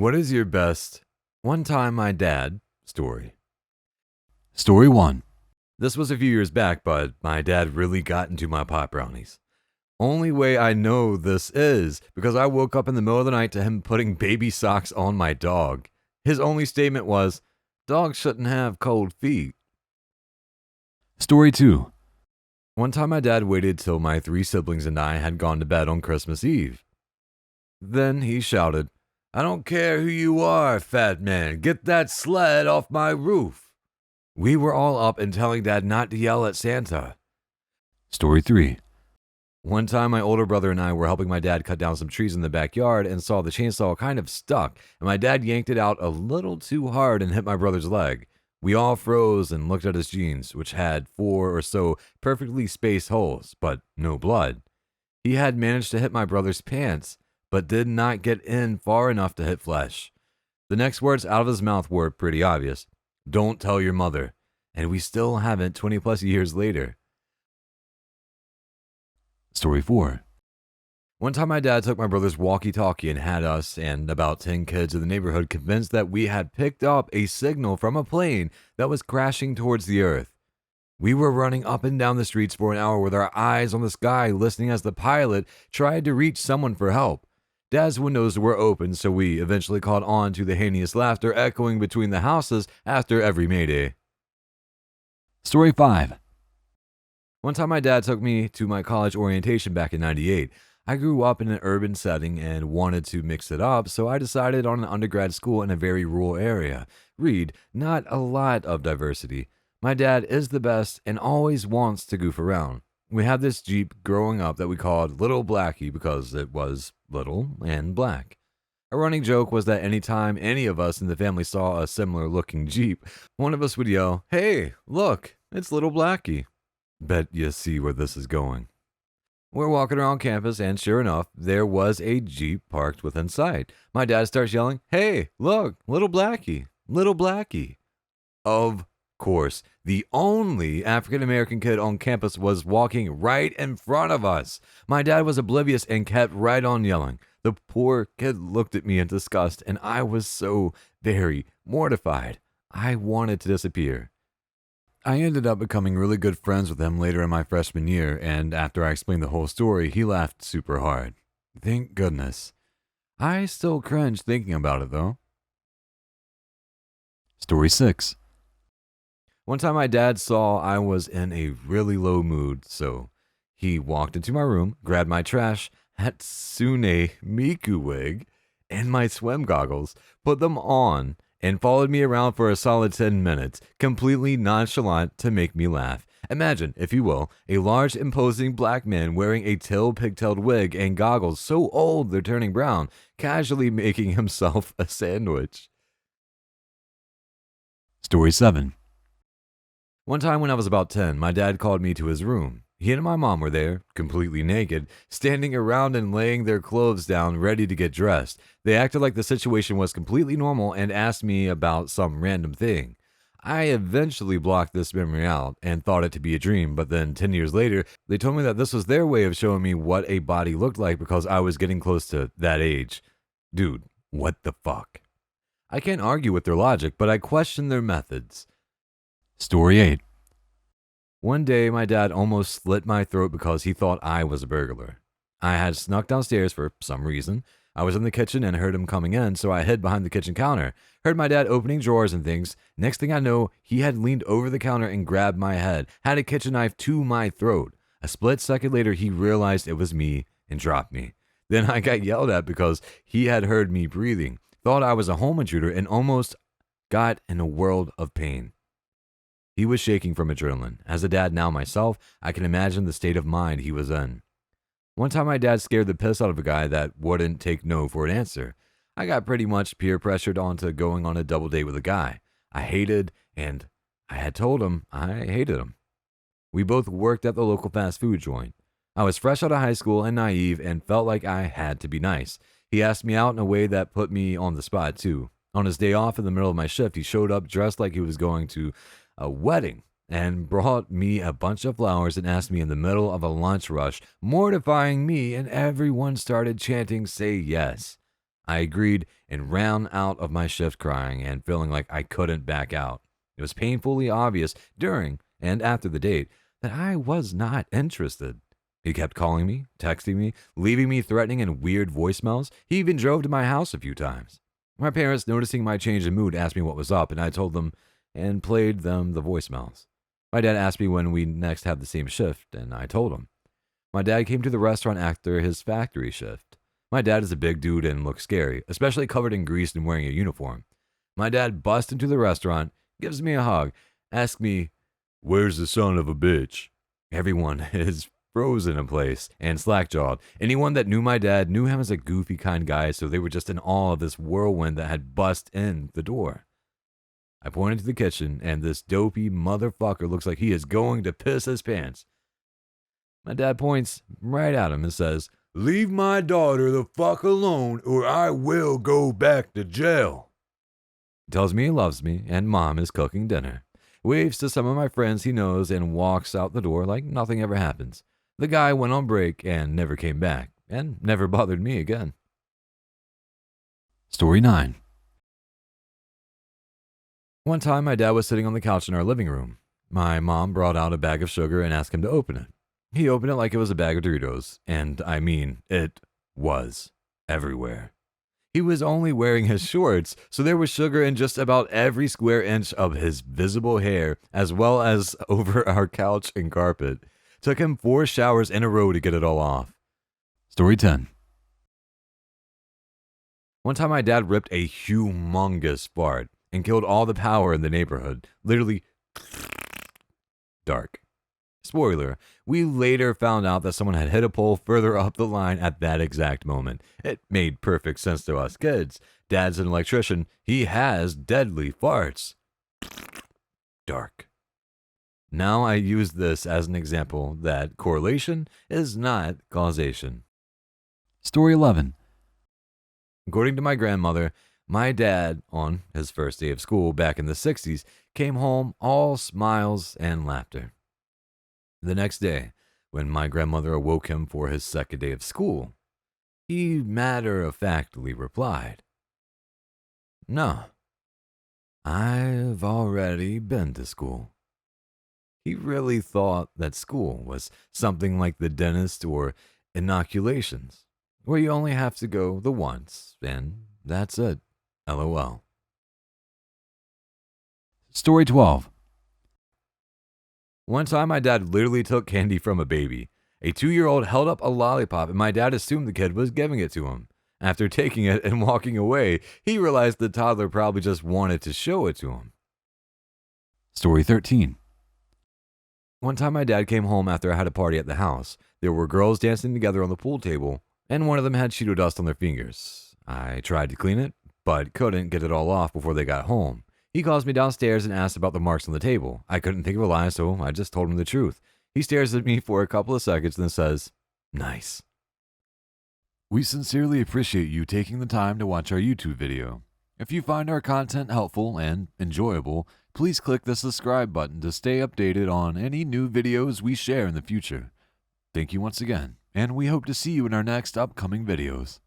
What is your best one time my dad story? Story 1. This was a few years back, but my dad really got into my pot brownies. Only way I know this is because I woke up in the middle of the night to him putting baby socks on my dog. His only statement was, "Dogs shouldn't have cold feet." Story 2. One time my dad waited till my 3 siblings and I had gone to bed on Christmas Eve. Then he shouted, "I don't care who you are, fat man, get that sled off my roof." We were all up and telling Dad not to yell at Santa. Story 3. One time, my older brother and I were helping my dad cut down some trees in the backyard and saw the chainsaw kind of stuck, and my dad yanked it out a little too hard and hit my brother's leg. We all froze and looked at his jeans, which had 4 or so perfectly spaced holes, but no blood. He had managed to hit my brother's pants, but did not get in far enough to hit flesh. The next words out of his mouth were pretty obvious. "Don't tell your mother." And we still haven't 20 plus years later. Story 4. One time my dad took my brother's walkie-talkie and had us and about 10 kids in the neighborhood convinced that we had picked up a signal from a plane that was crashing towards the earth. We were running up and down the streets for an hour with our eyes on the sky, listening as the pilot tried to reach someone for help. Dad's windows were open, so we eventually caught on to the heinous laughter echoing between the houses after every Mayday. Story 5. One time my dad took me to my college orientation back in '98. I grew up in an urban setting and wanted to mix it up, so I decided on an undergrad school in a very rural area. Read, not a lot of diversity. My dad is the best and always wants to goof around. We had this Jeep growing up that we called Little Blackie because it was little and black. A running joke was that anytime any of us in the family saw a similar looking Jeep, one of us would yell, "Hey, look, it's Little Blackie." Bet you see where this is going. We're walking around campus, and sure enough, there was a Jeep parked within sight. My dad starts yelling, "Hey, look, Little Blackie, Little Blackie." Of course, the only African American kid on campus was walking right in front of us. My dad was oblivious and kept right on yelling. The poor kid looked at me in disgust, and I was so very mortified. I wanted to disappear. I ended up becoming really good friends with him later in my freshman year, and after I explained the whole story, he laughed super hard. Thank goodness. I still cringe thinking about it, though. Story 6. One time my dad saw I was in a really low mood, so he walked into my room, grabbed my trash, Hatsune Miku wig, and my swim goggles, put them on, and followed me around for a solid 10 minutes, completely nonchalant to make me laugh. Imagine, if you will, a large, imposing black man wearing a pigtailed wig and goggles so old they're turning brown, casually making himself a sandwich. Story 7. One time when I was about 10, my dad called me to his room. He and my mom were there, completely naked, standing around and laying their clothes down, ready to get dressed. They acted like the situation was completely normal and asked me about some random thing. I eventually blocked this memory out and thought it to be a dream, but then 10 years later, they told me that this was their way of showing me what a body looked like because I was getting close to that age. Dude, what the fuck? I can't argue with their logic, but I question their methods. Story 8. One day, my dad almost slit my throat because he thought I was a burglar. I had snuck downstairs for some reason. I was in the kitchen and heard him coming in, so I hid behind the kitchen counter. Heard my dad opening drawers and things. Next thing I know, he had leaned over the counter and grabbed my head, had a kitchen knife to my throat. A split second later, he realized it was me and dropped me. Then I got yelled at because he had heard me breathing, thought I was a home intruder, and almost got in a world of pain. He was shaking from adrenaline. As a dad now myself, I can imagine the state of mind he was in. One time my dad scared the piss out of a guy that wouldn't take no for an answer. I got pretty much peer pressured onto going on a double date with a guy I hated, and I had told him I hated him. We both worked at the local fast food joint. I was fresh out of high school and naive and felt like I had to be nice. He asked me out in a way that put me on the spot too. On his day off in the middle of my shift, he showed up dressed like he was going to a wedding and brought me a bunch of flowers and asked me in the middle of a lunch rush, mortifying me, and everyone started chanting, "Say yes." I agreed and ran out of my shift crying and feeling like I couldn't back out. It was painfully obvious during and after the date that I was not interested. He kept calling me, texting me, leaving me threatening and weird voicemails. He even drove to my house a few times. My parents, noticing my change in mood, asked me what was up, and I told them and played them the voicemails. My dad asked me when we next had the same shift, and I told him. My dad came to the restaurant after his factory shift. My dad is a big dude and looks scary, especially covered in grease and wearing a uniform. My dad busts into the restaurant, gives me a hug, asks me, "Where's the son of a bitch?" Everyone is frozen in place and slack-jawed. Anyone that knew my dad knew him as a goofy kind guy, so they were just in awe of this whirlwind that had bust in the door. I pointed to the kitchen, and this dopey motherfucker looks like he is going to piss his pants. My dad points right at him and says, "Leave my daughter the fuck alone, or I will go back to jail." He tells me he loves me, and mom is cooking dinner. Waves to some of my friends he knows and walks out the door like nothing ever happens. The guy went on break and never came back, and never bothered me again. Story 9. One time, my dad was sitting on the couch in our living room. My mom brought out a bag of sugar and asked him to open it. He opened it like it was a bag of Doritos, and I mean, it was everywhere. He was only wearing his shorts, so there was sugar in just about every square inch of his visible hair, as well as over our couch and carpet. Took him 4 showers in a row to get it all off. Story 10. One time, my dad ripped a humongous fart and killed all the power in the neighborhood. Literally dark. Spoiler, we later found out that someone had hit a pole further up the line at that exact moment. It made perfect sense to us kids. Dad's an electrician. He has deadly farts. Dark. Now I use this as an example that correlation is not causation. Story 11. According to my grandmother, my dad, on his first day of school back in the 60s, came home all smiles and laughter. The next day, when my grandmother awoke him for his second day of school, he matter-of-factly replied, "No, I've already been to school." He really thought that school was something like the dentist or inoculations, where you only have to go the once, and that's it. LOL. Story 12. One time, my dad literally took candy from a baby. A 2-year-old held up a lollipop, and my dad assumed the kid was giving it to him. After taking it and walking away, he realized the toddler probably just wanted to show it to him. Story 13. One time, my dad came home after I had a party at the house. There were girls dancing together on the pool table, and one of them had Cheeto dust on their fingers. I tried to clean it, but couldn't get it all off before they got home. He calls me downstairs and asks about the marks on the table. I couldn't think of a lie, so I just told him the truth. He stares at me for a couple of seconds and then says, "Nice." We sincerely appreciate you taking the time to watch our YouTube video. If you find our content helpful and enjoyable, please click the subscribe button to stay updated on any new videos we share in the future. Thank you once again, and we hope to see you in our next upcoming videos.